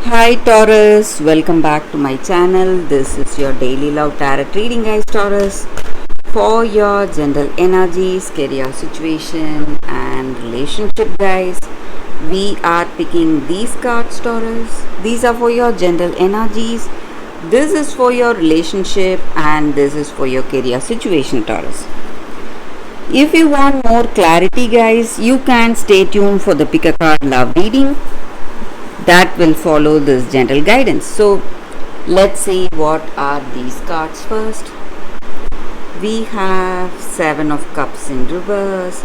Hi Taurus, welcome back to my channel. This is your daily love tarot reading, guys. Taurus, for your general energies, career situation, and relationship, guys. We are picking these cards, Taurus. These are for your general energies. This is for your relationship, and this is for your career situation, Taurus. If you want more clarity, guys, you can stay tuned for the pick a card love reading that will follow this gentle guidance. So let's see what are these cards first. We have 7 of cups in reverse,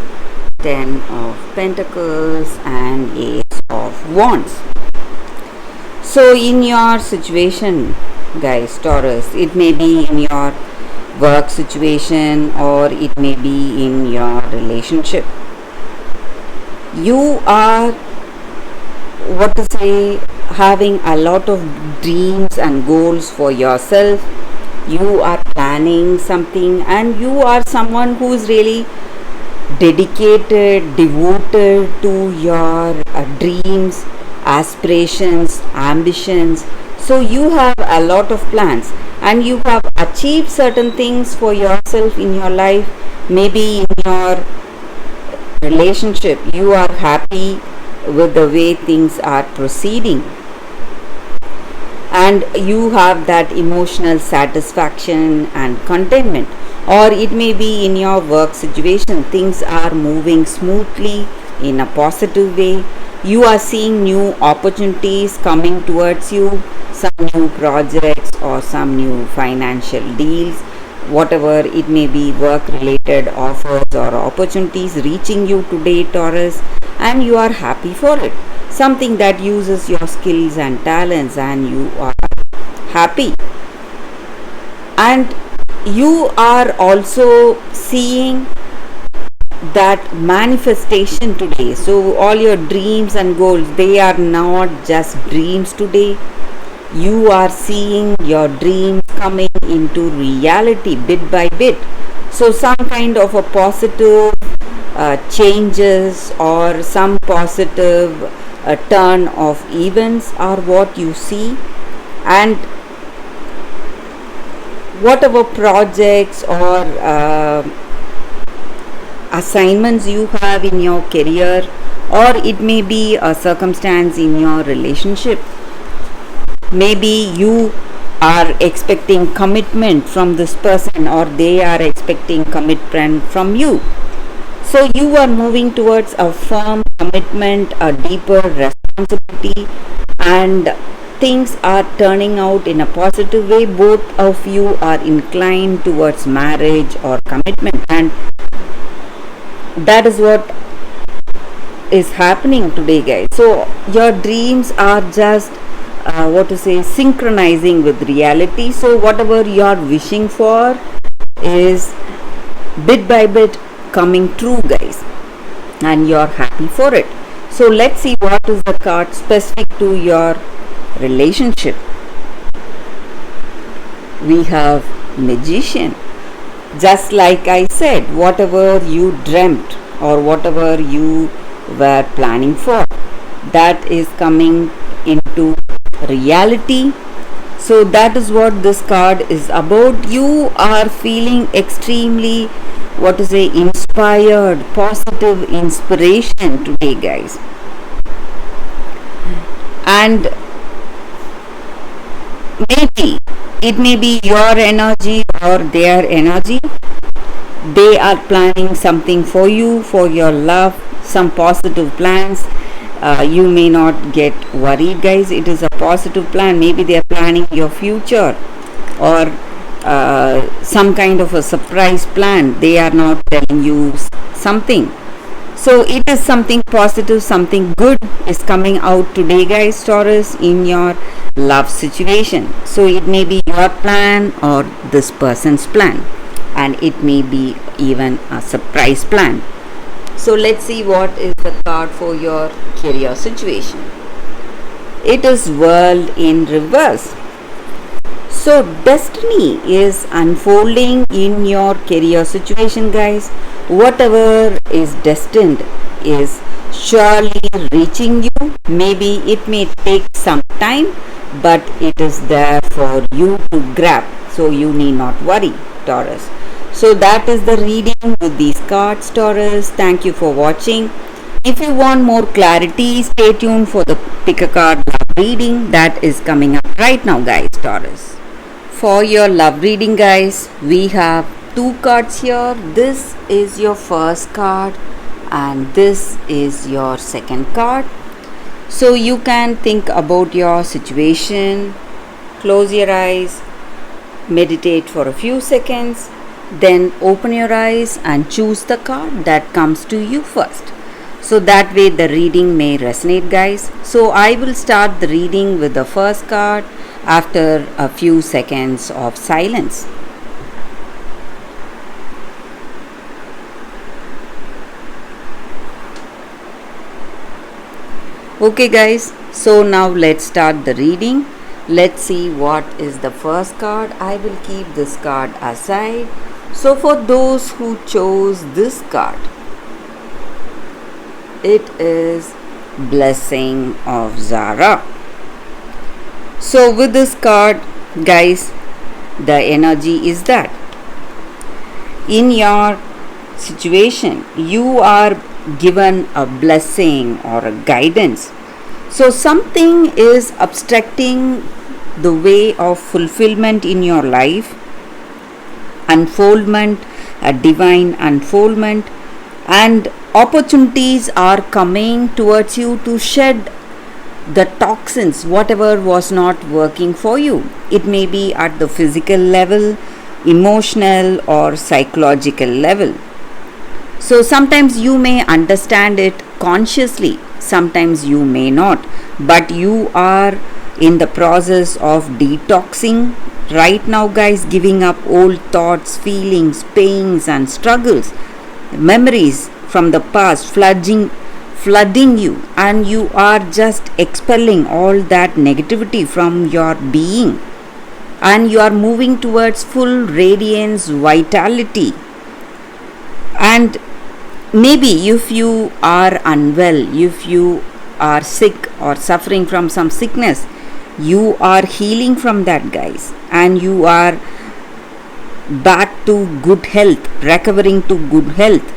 10 of pentacles, and ace of wands. So in your situation, guys, Taurus, it may be in your work situation or it may be in your relationship. You are, what to say, having a lot of dreams and goals for yourself. You are planning something and you are someone who is really dedicated, devoted to your dreams, aspirations, ambitions. So you have a lot of plans and you have achieved certain things for yourself in your life. Maybe in your relationship you are happy with the way things are proceeding and you have that emotional satisfaction and contentment, or it may be in your work situation things are moving smoothly in a positive way. You are seeing new opportunities coming towards you, some new projects or some new financial deals, whatever it may be, work related offers or opportunities reaching you today, Taurus, and you are happy for it. Something that uses your skills and talents and you are happy. And you are also seeing that manifestation today. So all your dreams and goals, they are not just dreams today. You are seeing your dreams coming into reality bit by bit. So some kind of a positive changes or some positive turn of events are what you see, and whatever projects or assignments you have in your career, or it may be a circumstance in your relationship. Maybe you are expecting commitment from this person or they are expecting commitment from you. So you are moving towards a firm commitment, a deeper responsibility, and things are turning out in a positive way. Both of you are inclined towards marriage or commitment, and that is what is happening today, guys. So your dreams are just synchronizing with reality. So whatever you are wishing for is bit by bit coming true, guys, and you're happy for it. So let's see what is the card specific to your relationship. We have Magician. Just like I said, whatever you dreamt or whatever you were planning for, that is coming into reality. So that is what this card is about. You are feeling extremely inspired, positive inspiration today, guys, and maybe it may be your energy or their energy. They are planning something for you, for your love, some positive plans. You may not get worried, guys. It is a positive plan. Maybe they are planning your future or some kind of a surprise plan. They are not telling you something. So it is something positive, something good is coming out today, guys, Taurus, in your love situation. So it may be your plan or this person's plan, and it may be even a surprise plan. So let's see what is the card for your career situation. It is World in reverse. So destiny is unfolding in your career situation, guys. Whatever is destined is surely reaching you. Maybe it may take some time, but it is there for you to grab. So you need not worry, Taurus. So that is the reading with these cards, Taurus. Thank you for watching. If you want more clarity, stay tuned for the pick a card love reading that is coming up right now, guys, Taurus. For your love reading, guys, we have two cards here. This is your first card and this is your second card. So you can think about your situation, close your eyes, meditate for a few seconds, then open your eyes and choose the card that comes to you first. So that way the reading may resonate, guys. So I will start the reading with the first card after a few seconds of silence. Okay, guys, so now let's start the reading. Let's see what is the first card. I will keep this card aside. So for those who chose this card, it is Blessing of Zara. So with this card, guys, the energy is that in your situation you are given a blessing or a guidance. So something is obstructing the way of fulfillment in your life, unfoldment, a divine unfoldment, and opportunities are coming towards you to shed the toxins, whatever was not working for you. It may be at the physical level, emotional, or psychological level. So sometimes you may understand it consciously, sometimes you may not, but you are in the process of detoxing right now, guys, giving up old thoughts, feelings, pains, and struggles, memories from the past flooding you, and you are just expelling all that negativity from your being, and you are moving towards full radiance, vitality. And maybe if you are unwell, if you are sick or suffering from some sickness, you are healing from that, guys, and you are back to good health, recovering to good health,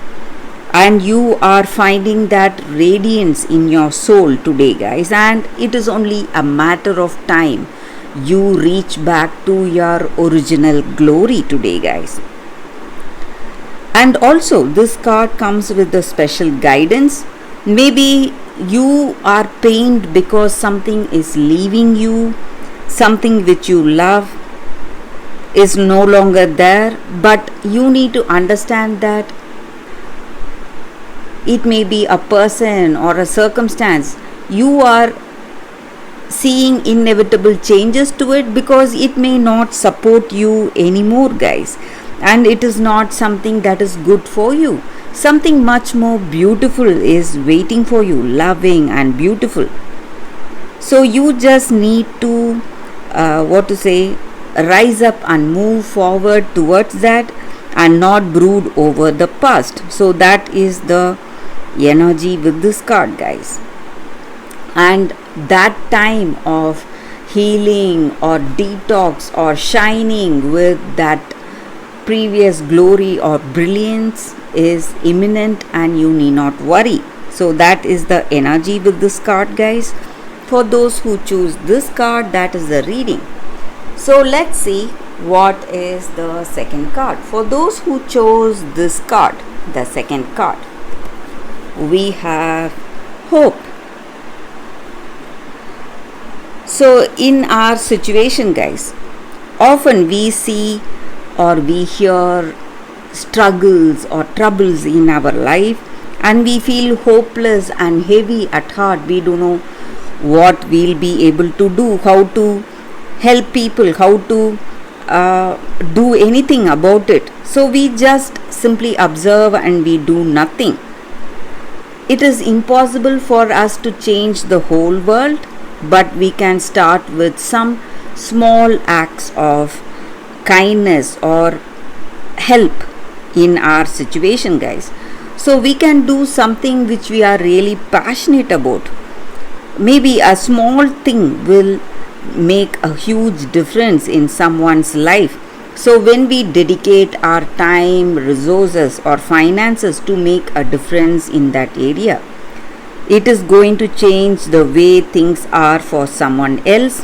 and you are finding that radiance in your soul today, guys, and it is only a matter of time you reach back to your original glory today, guys. And also this card comes with the special guidance. Maybe you are pained because something is leaving you, something which you love is no longer there, but you need to understand that it may be a person or a circumstance. You are seeing inevitable changes to it because it may not support you anymore, guys, and it is not something that is good for you. Something much more beautiful is waiting for you, loving and beautiful. So you just need to rise up and move forward towards that and not brood over the past. So that is the energy with this card, guys. And that time of healing or detox or shining with that previous glory or brilliance is imminent, and you need not worry. So that is the energy with this card, guys. For those who choose this card, that is the reading. So let's see what is the second card. For those who chose this card, the second card, we have hope. So in our situation, guys, often we see or we hear struggles or troubles in our life, and we feel hopeless and heavy at heart. We don't know what we'll be able to do, how to help people, how to do anything about it. So we just simply observe and we do nothing. It is impossible for us to change the whole world, but we can start with some small acts of kindness or help in our situation, guys. So we can do something which we are really passionate about. maybe a small thing will make a huge difference in someone's life. So when we dedicate our time, resources or finances to make a difference in that area, it is going to change the way things are for someone else.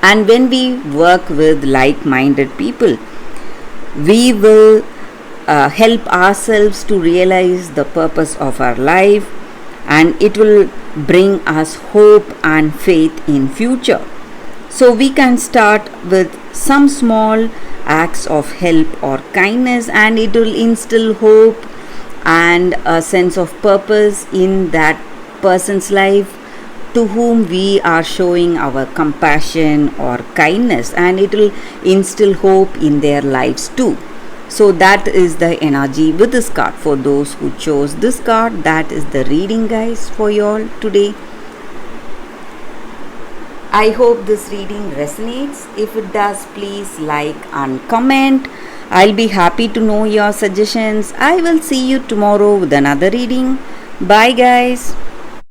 And when we work with like-minded people, we will help ourselves to realize the purpose of our life, and it will bring us hope and faith in future. So we can start with some small acts of help or kindness, and it will instill hope and a sense of purpose in that person's life to whom we are showing our compassion or kindness, and it will instill hope in their lives too. So that is the energy with this card. For those who chose this card, that is the reading, guys, for you all today. I hope this reading resonates. If it does, please like and comment. I'll be happy to know your suggestions. I will see you tomorrow with another reading. Bye, guys.